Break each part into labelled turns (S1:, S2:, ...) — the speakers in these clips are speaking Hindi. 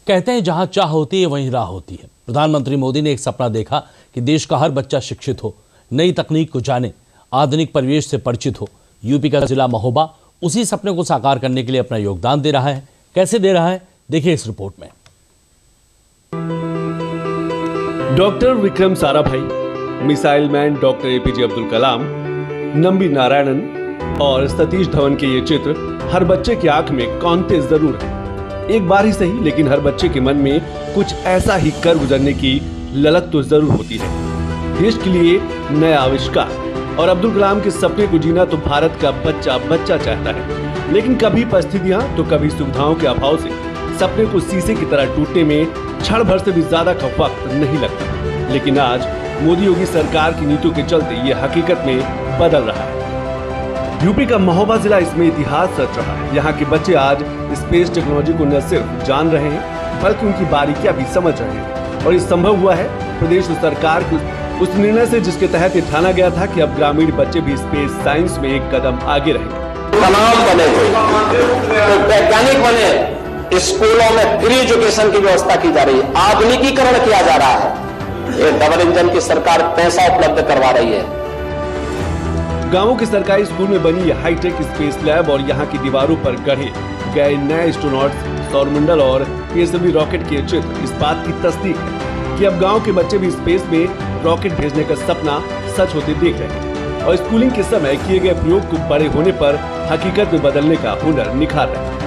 S1: कहते हैं जहां चाह होती है वहीं राह होती है। प्रधानमंत्री मोदी ने एक सपना देखा कि देश का हर बच्चा शिक्षित हो, नई तकनीक को जाने, आधुनिक परिवेश से परिचित हो। यूपी का जिला महोबा उसी सपने को साकार करने के लिए अपना योगदान दे रहा है। कैसे दे रहा है, देखिए इस रिपोर्ट में।
S2: Doctor Vikram Sarabhai, missile man doctor A P J Abdul Kalam, Nambi Narayanan और सतीश धवन के ये चित्र हर बच्चे की आंख में कौंधते जरूर है। एक बार ही सही, लेकिन हर बच्चे के मन में कुछ ऐसा ही कर गुजरने की ललक तो जरूर होती है। देश के लिए नया आविष्कार और अब्दुल कलाम के सपने को जीना तो भारत का बच्चा बच्चा चाहता है। लेकिन कभी परिस्थितियां तो कभी सुविधाओं के अभाव से सपने को शीशे की तरह टूटने में क्षण भर से भी ज्यादा का वक्त नहीं लगता। लेकिन आज मोदी योगी सरकार की नीतियों के चलते ये हकीकत में बदल रहा है। यूपी का महोबा जिला इसमें इतिहास रच रहा है। यहाँ के बच्चे आज स्पेस टेक्नोलॉजी को न सिर्फ जान रहे हैं, बल्कि उनकी बारीकियां भी समझ रहे हैं। और ये संभव हुआ है प्रदेश सरकार के उस निर्णय से, जिसके तहत ये ठाना गया था कि अब ग्रामीण बच्चे भी स्पेस साइंस में एक कदम आगे रहेंगे।
S3: तमाम बने तो वैज्ञानिक बने, स्कूलों में फ्री एजुकेशन की व्यवस्था की जा रही है, आधुनिकीकरण किया जा रहा है। ये डबल इंजन की सरकार पैसा उपलब्ध करवा रही है।
S2: गांवों के सरकारी स्कूल में बनी ये हाईटेक स्पेस लैब और यहाँ की दीवारों पर गढ़े गए नए एस्ट्रोनॉट्स, सौरमंडल और पीएसएलवी रॉकेट के चित्र इस बात की तस्दीक है कि अब गांव के बच्चे भी स्पेस में रॉकेट भेजने का सपना सच होते देख रहे हैं और स्कूलिंग के समय किए गए प्रयोग को बड़े होने पर हकीकत में बदलने का हुनर निखार रहे हैं।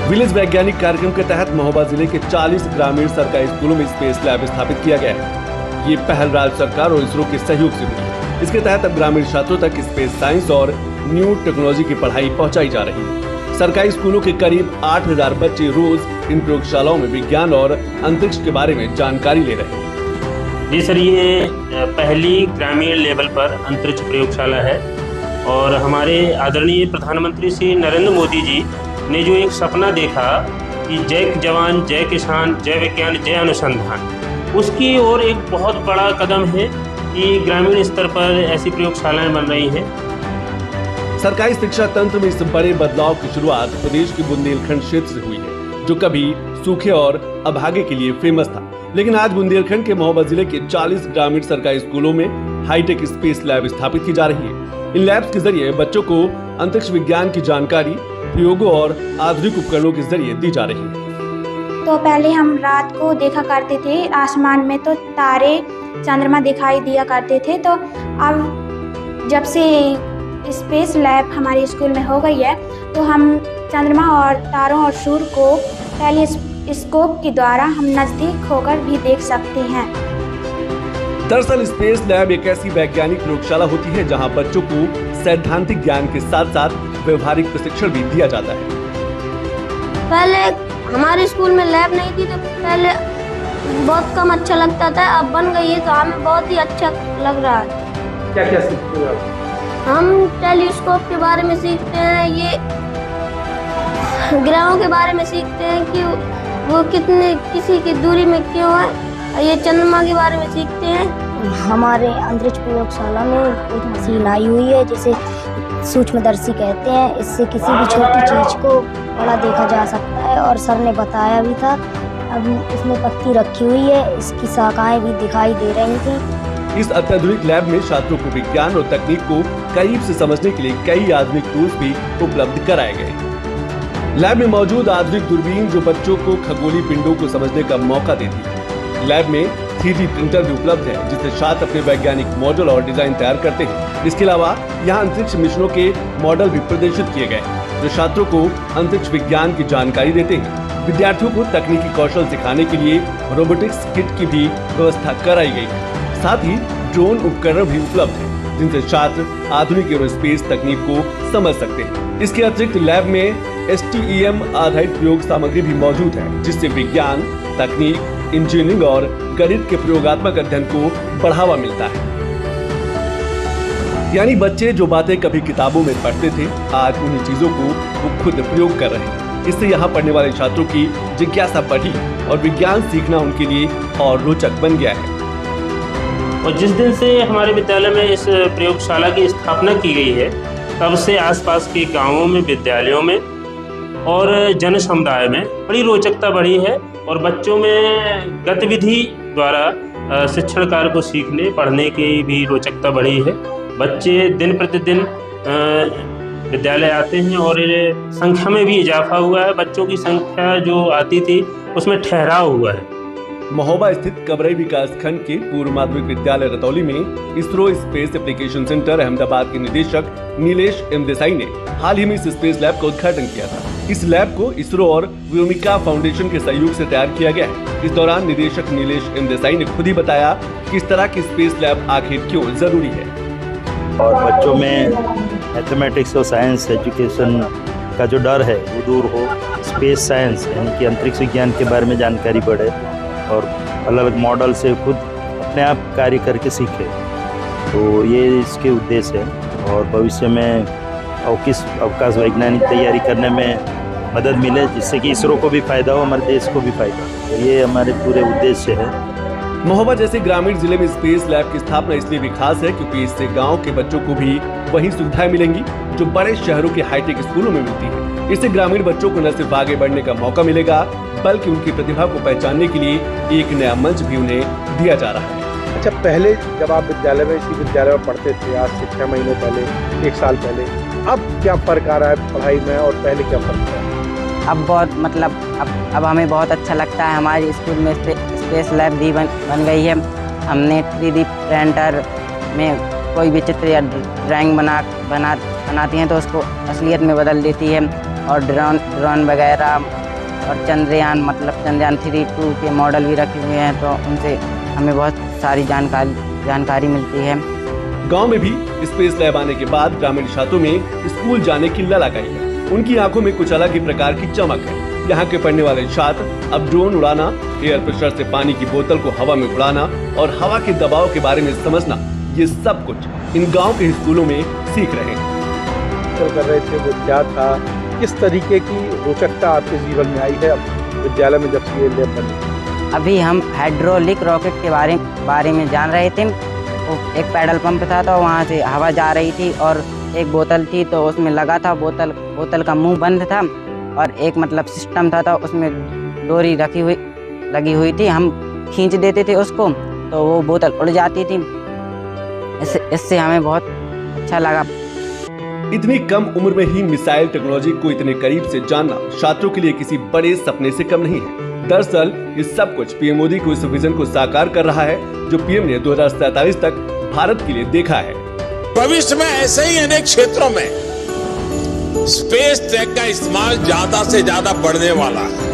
S2: विलेज वैज्ञानिक कार्यक्रम के तहत महोबा जिले के 40 ग्रामीण सरकारी स्कूलों में स्पेस लैब स्थापित किया गया है। ये पहल राज्य सरकार और इसरो के सहयोग से हुई है। इसके तहत अब ग्रामीण छात्रों तक स्पेस साइंस और न्यू टेक्नोलॉजी की पढ़ाई पहुंचाई जा रही है। सरकारी स्कूलों के करीब 8000 बच्चे रोज इन प्रयोगशालाओं में विज्ञान और अंतरिक्ष के बारे में जानकारी ले रहे हैं।
S4: जी सर, ये पहली ग्रामीण लेवल पर अंतरिक्ष प्रयोगशाला है और हमारे आदरणीय प्रधानमंत्री श्री नरेंद्र मोदी जी ने जो एक सपना देखा कि जय जवान, जय किसान, जय विज्ञान, जय अनुसंधान, उसकी ओर एक बहुत बड़ा कदम है कि ग्रामीण स्तर पर ऐसी प्रयोगशालाएं बन रही हैं।
S2: सरकारी शिक्षा तंत्र में इस बड़े बदलाव की शुरुआत प्रदेश के बुंदेलखंड क्षेत्र से हुई है, जो कभी सूखे और अभागे के लिए फेमस था। लेकिन आज बुंदेलखंड के महोबा जिले के 40 ग्रामीण सरकारी स्कूलों में हाईटेक स्पेस लैब स्थापित की जा रही है। इन लैब्स के जरिए बच्चों को अंतरिक्ष विज्ञान की जानकारी प्रयोगों और आधुनिक उपकरणों के जरिए दी जा रही है।
S5: तो पहले हम रात को देखा करते थे आसमान में, तो तारे चंद्रमा दिखाई दिया करते थे। तो अब जब से स्पेस लैब हमारे स्कूल में हो गई है, तो हम चंद्रमा और तारों और सूर्य को टेलीस्कोप के द्वारा हम नजदीक होकर भी देख सकते हैं।
S2: दरअसल स्पेस लैब एक ऐसी वैज्ञानिक प्रयोगशाला होती है जहां बच्चों को सैद्धांतिक ज्ञान के साथ साथ व्यवहारिक प्रशिक्षण भी दिया जाता है।
S6: पहले हमारे स्कूल में लैब नहीं थी, तो पहले बहुत कम अच्छा लगता था। अब बन गई है तो हमें बहुत ही अच्छा लग रहा है।
S2: क्या क्या सीखते हो आप?
S6: हम टेलीस्कोप के बारे में सीखते हैं, ये ग्रहों के बारे में सीखते हैं कि वो कितने किसी की दूरी में क्यों है, ये चंद्रमा के बारे में सीखते हैं।
S7: हमारे अंतरिक्ष प्रयोगशाला में एक मशीन आई हुई है जिसे सूक्ष्मदर्शी कहते हैं। इससे किसी भी छोटी चीज को बड़ा देखा जा सकता है और सर ने बताया भी था। अब इसमें पत्ती रखी हुई है, इसकी शाखाएं भी दिखाई दे रही थी।
S2: इस अत्याधुनिक लैब में छात्रों को विज्ञान और तकनीक को करीब से समझने के लिए कई आधुनिक टूल्स भी उपलब्ध कराए गए। लैब में मौजूद आधुनिक दूरबीन जो बच्चों को खगोलीय पिंडों को समझने का मौका देती है। लैब में 3D प्रिंटर भी उपलब्ध है जिससे छात्र अपने वैज्ञानिक मॉडल और डिजाइन तैयार करते हैं। इसके अलावा यहाँ अंतरिक्ष मिशनों के मॉडल भी प्रदर्शित किए गए जो छात्रों को अंतरिक्ष विज्ञान की जानकारी देते हैं। विद्यार्थियों को तकनीकी कौशल सिखाने के लिए रोबोटिक्स किट की भी व्यवस्था कराई गई है। साथ ही ड्रोन उपकरण भी उपलब्ध है जिनसे छात्र आधुनिक एरोस्पेस तकनीक को समझ सकते हैं। इसके अतिरिक्त लैब में STEM आधारित प्रयोग सामग्री भी मौजूद है जिससे विज्ञान, तकनीक, इंजीनियरिंग और गणित के प्रयोगात्मक अध्ययन को बढ़ावा मिलता है। यानी बच्चे जो बातें कभी किताबों में पढ़ते थे, आज उन्हीं चीजों को वो खुद प्रयोग कर रहे हैं। इससे यहाँ पढ़ने वाले छात्रों की जिज्ञासा बढ़ी और विज्ञान सीखना उनके लिए और रोचक बन गया है।
S4: और जिस दिन से हमारे विद्यालय में इस प्रयोगशाला की स्थापना की गई है, तब से आसपास के गांवों में, विद्यालयों में और जन समुदाय में बड़ी रोचकता बढ़ी है और बच्चों में गतिविधि द्वारा शिक्षण कार्य को सीखने पढ़ने की भी रोचकता बढ़ी है। बच्चे दिन प्रतिदिन विद्यालय आते हैं और संख्या में भी इजाफा हुआ है। बच्चों की संख्या जो आती थी उसमें ठहराव हुआ है।
S2: महोबा स्थित कबरई विकास खंड के पूर्व माध्यमिक विद्यालय रतौली में ISRO space application centre Ahmedabad के निदेशक नीलेश एम देसाई ने हाल ही में इस स्पेस लैब का उद्घाटन किया था। इस लैब को इसरो और व्योमिका फाउंडेशन के सहयोग से तैयार किया गया है। इस दौरान निदेशक नीलेश एम देसाई ने खुद ही बताया कि इस तरह की स्पेस लैब आखिर क्यों जरूरी है।
S8: और बच्चों में मैथमेटिक्स और साइंस एजुकेशन का जो डर है वो दूर हो, स्पेस साइंस यानी कि अंतरिक्ष विज्ञान के बारे में जानकारी बढ़े और अलग अलग मॉडल से खुद अपने आप कार्य करके सीखे। तो ये इसके उद्देश्य है और भविष्य में अवकाश वैज्ञानिक तैयारी करने में मदद मिले, जिससे कि इसरो को भी फायदा हो, हमारे देश को भी फायदा हो। तो ये हमारे पूरे उद्देश्य है।
S2: महोबा जैसे ग्रामीण जिले में स्पेस लैब की स्थापना इसलिए भी खास है क्योंकि इससे गांव के बच्चों को भी वही सुविधाएं मिलेंगी जो बड़े शहरों के हाईटेक स्कूलों में मिलती है। इससे ग्रामीण बच्चों को न सिर्फ आगे बढ़ने का मौका मिलेगा बल्कि उनकी प्रतिभा को पहचानने के लिए एक नया मंच भी उन्हें दिया जा रहा है।
S9: अच्छा, पहले जब आप विद्यालय में इसी विद्यालय में पढ़ते थे, आज से 6 महीने पहले, 1 साल पहले, अब क्या फर्क आ रहा है पढ़ाई में और पहले क्या फर्क है?
S10: अब बहुत अब हमें बहुत अच्छा लगता है। हमारे स्कूल में स्पेस लैब भी बन गई है। हमने 3D प्रिंटर में कोई भी चित्र या ड्राइंग बनाती हैं तो उसको असलियत में बदल देती है और ड्रोन वगैरह और चंद्रयान 3-2 के मॉडल भी रखे हुए हैं, तो उनसे हमें बहुत सारी जानकारी मिलती है।
S2: गांव में भी स्पेस लैब आने के बाद ग्रामीण छात्रों में स्कूल जाने की ललक आई है। उनकी आंखों में कुछ अलग ही प्रकार की चमक है। यहाँ के पढ़ने वाले छात्र अब ड्रोन उड़ाना, एयर प्रेशर से पानी की बोतल को हवा में उड़ाना और हवा के दबाव के बारे में समझना, ये सब कुछ इन गांव के स्कूलों में सीख रहे हैं।
S9: कर रहे थे वो क्या था, किस तरीके की रोचकता आपके जीवन में आई है विद्यालय में जब से ये लैब बनी?
S10: अभी हम हाइड्रोलिक रॉकेट के बारे में जान रहे थे। एक पेडल पंप था तो वहाँ से हवा जा रही थी और एक बोतल थी तो उसमें लगा था, बोतल का मुंह बंद था और एक सिस्टम था तो उसमें डोरी लगी हुई थी। हम खींच देते थे उसको तो वो बोतल उड़ जाती थी। इससे हमें बहुत अच्छा लगा।
S2: इतनी कम उम्र में ही मिसाइल टेक्नोलॉजी को इतने करीब से जानना छात्रों के लिए किसी बड़े सपने से कम नहीं है। दरअसल ये सब कुछ पीएम मोदी को इस विजन को साकार कर रहा है जो पीएम ने 2047 तक भारत के लिए देखा है।
S11: भविष्य में ऐसे ही अनेक क्षेत्रों में स्पेस टेक का इस्तेमाल ज्यादा से ज्यादा बढ़ने वाला है।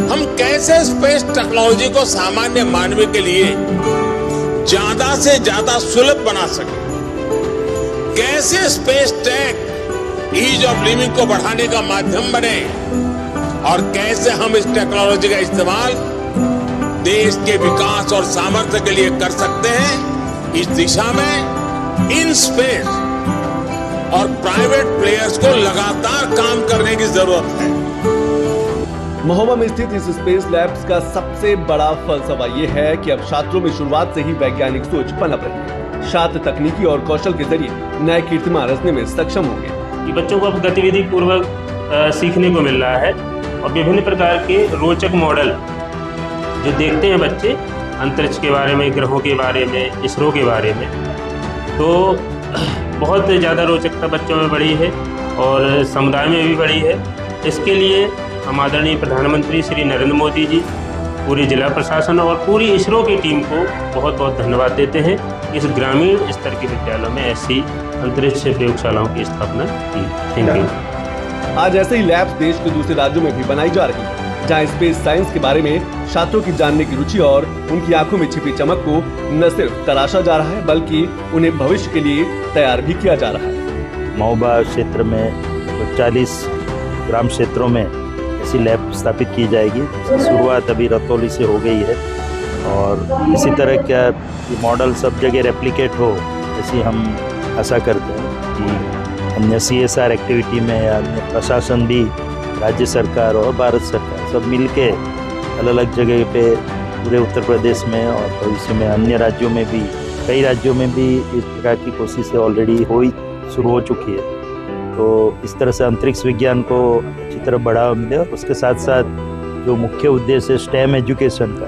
S11: हम कैसे स्पेस टेक्नोलॉजी को सामान्य मानव के लिए ज्यादा से ज्यादा सुलभ बना सके, कैसे space tech ease of living को बढ़ाने का माध्यम बने और कैसे हम इस टेक्नोलॉजी का इस्तेमाल देश के विकास और सामर्थ्य के लिए कर सकते हैं, इस दिशा में इन स्पेस और प्राइवेट प्लेयर्स को लगातार काम करने की जरूरत है।
S2: महोबा में स्थित इस स्पेस लैब्स का सबसे बड़ा फलसफा ये है कि अब छात्रों में शुरुआत से ही वैज्ञानिक सोच पनप रही है। छात्र तकनीकी और कौशल के जरिए नए कीर्तिमान रचने में सक्षम होंगे।
S4: कि बच्चों को अब गतिविधि पूर्वक सीखने को मिल रहा है और विभिन्न प्रकार के रोचक मॉडल जो देखते हैं बच्चे अंतरिक्ष के बारे में, ग्रहों के बारे में, इसरो के बारे में, तो बहुत ज़्यादा रोचकता बच्चों में बढ़ी है और समुदाय में भी बढ़ी है। इसके लिए हम आदरणीय प्रधानमंत्री श्री नरेंद्र मोदी जी, पूरे जिला प्रशासन और पूरी इसरो की टीम को बहुत बहुत धन्यवाद देते हैं। इस ग्रामीण स्तर के विद्यालयों में ऐसी अंतरिक्ष प्रयोगशालाओं की स्थापना की। Thank you.
S2: आज ऐसे ही लैब्स देश के दूसरे राज्यों में भी बनाई जा रही है, जहां स्पेस साइंस के बारे में छात्रों की जानने की रुचि और उनकी आंखों में छिपी चमक को न सिर्फ तराशा जा रहा है बल्कि उन्हें भविष्य के लिए तैयार भी किया जा रहा है।
S8: महोबा क्षेत्र में 40 ग्राम क्षेत्रों में ऐसी लैब स्थापित की जाएगी। शुरुआत अभी रतौली से हो गई है और इसी तरह का मॉडल सब जगह रेप्लिकेट हो, ऐसी हम आशा करते हैं कि अन्य CSR एक्टिविटी में अन्य प्रशासन भी, राज्य सरकार और भारत सरकार सब मिलके अलग अलग जगह पे पूरे उत्तर प्रदेश में और भविष्य में अन्य राज्यों में भी, कई राज्यों में भी इस प्रकार की कोशिशें ऑलरेडी शुरू हो चुकी है। तो इस तरह से अंतरिक्ष विज्ञान को अच्छी तरह बढ़ावा मिले और उसके साथ साथ जो मुख्य उद्देश्य है स्टेम एजुकेशन का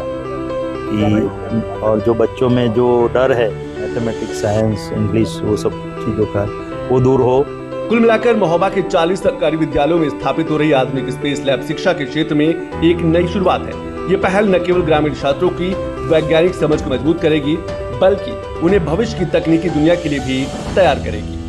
S8: कि और जो बच्चों में जो डर है मैथमेटिक्स, साइंस, इंग्लिश, वो सब चीज़ों का वो दूर हो।
S2: कुल मिलाकर महोबा के 40 सरकारी विद्यालयों में स्थापित हो रही आधुनिक स्पेस लैब शिक्षा के क्षेत्र में एक नई शुरुआत है। ये पहल न केवल ग्रामीण छात्रों की वैज्ञानिक समझ को मजबूत करेगी बल्कि उन्हें भविष्य की तकनीकी दुनिया के लिए भी तैयार करेगी।